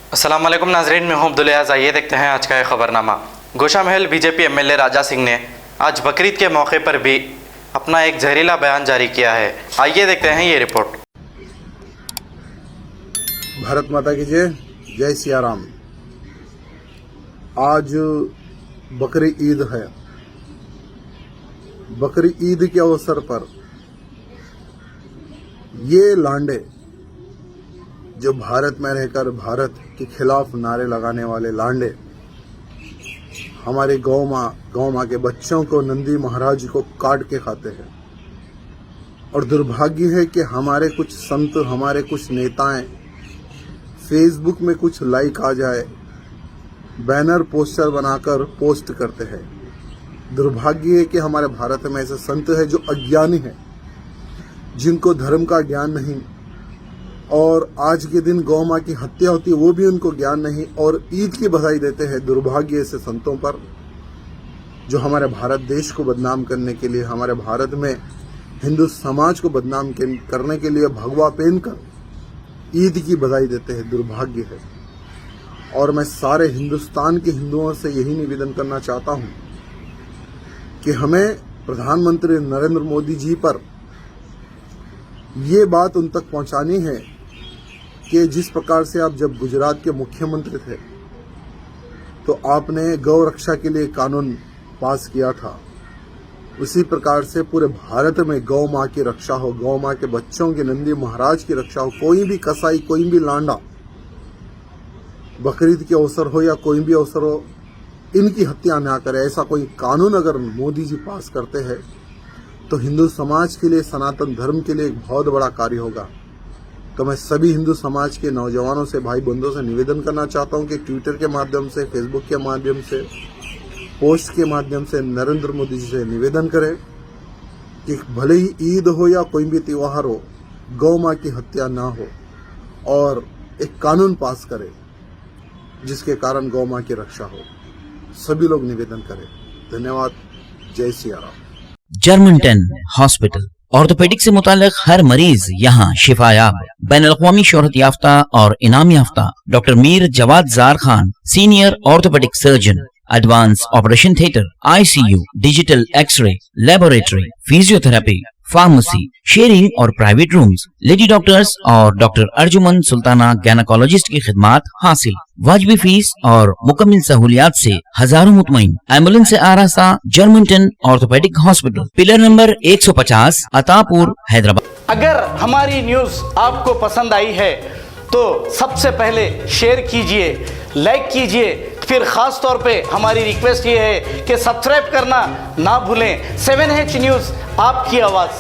अस्सलाम वालेकुम नाजरीन, मैं हूं अब्दुल अयाज़। आइए देखते हैं आज का खबरनामा। गोशा महल बीजेपी एमएलए राजा सिंह ने आज बकरीद के मौके पर भी अपना एक जहरीला बयान जारी किया है। आइए देखते हैं ये रिपोर्ट। भारत माता की जय, जय सिया राम। आज बकरी ईद है। बकरी ईद के अवसर पर ये लांडे जो भारत में रहकर भारत के खिलाफ नारे लगाने वाले लांडे हमारे गौ माँ के बच्चों को, नंदी महाराज को काट के खाते हैं। और दुर्भाग्य है कि हमारे कुछ संत, हमारे कुछ नेताएं फेसबुक में कुछ लाइक आ जाए, बैनर पोस्टर बनाकर पोस्ट करते हैं। दुर्भाग्य है कि हमारे भारत में ऐसे संत हैं जो अज्ञानी हैं, जिनको धर्म का ज्ञान नहीं, और आज के दिन गौ माँ की हत्या होती है वो भी उनको ज्ञान नहीं, और ईद की बधाई देते हैं। दुर्भाग्य ऐसे संतों पर जो हमारे भारत देश को बदनाम करने के लिए, हमारे भारत में हिंदू समाज को बदनाम करने के लिए भगवा पहनकर ईद की बधाई देते हैं। दुर्भाग्य है। और मैं सारे हिंदुस्तान के हिंदुओं से यही निवेदन करना चाहता हूं कि हमें प्रधानमंत्री नरेंद्र मोदी जी पर ये बात उन तक पहुंचानी है कि जिस प्रकार से आप जब गुजरात के मुख्यमंत्री थे तो आपने गौ रक्षा के लिए कानून पास किया था, उसी प्रकार से पूरे भारत में गौ माँ की रक्षा हो, गौ माँ के बच्चों की, नंदी महाराज की रक्षा हो। कोई भी कसाई, कोई भी लांडा बकरीद के अवसर हो या कोई भी अवसर हो, इनकी हत्या ना करे। ऐसा कोई कानून अगर मोदी जी पास करते हैं तो हिंदू समाज के लिए, सनातन धर्म के लिए एक बहुत बड़ा कार्य होगा। तो मैं सभी हिंदू समाज के नौजवानों से, भाई बंधुओं से निवेदन करना चाहता हूं कि ट्विटर के माध्यम से, फेसबुक के माध्यम से, पोस्ट के माध्यम से नरेंद्र मोदी जी से निवेदन करें कि भले ही ईद हो या कोई भी त्योहार हो, गौ माँ की हत्या ना हो, और एक कानून पास करें जिसके कारण गौ माँ की रक्षा हो। सभी लोग निवेदन करें। धन्यवाद। जय Siya Ram. Germanton hospital orthopaedic से मुताल्लिक हर मरीज यहाँ शिफायाब। बैनुल-अक़वामी शोहरत याफ्ता और इनाम याफ्ता doctor Mir Jawad Zar Khan, senior orthopaedic surgeon, advance operation theatre, ICU, digital x ray, laboratory, physiotherapy, pharmacy, sharing और प्राइवेट रूम्स, लेडी डॉक्टर्स और डॉक्टर अर्जुमन सुल्ताना गैनकोलॉजिस्ट की खिदमात हासिल। वाजिबी फीस और मुकम्मल सहूलियात से हजारों मुतमईन। एम्बुलेंस से आरास्ता Germanton orthopaedic hospital, pillar number 150, Attapur, Hyderabad. अगर हमारी न्यूज़ आपको पसंद आई है तो सबसे पहले शेयर कीजिए, लाइक कीजिए, फिर ख़ास तौर पे हमारी रिक्वेस्ट ये है कि सब्सक्राइब करना ना भूलें। 7H न्यूज़, आपकी आवाज़।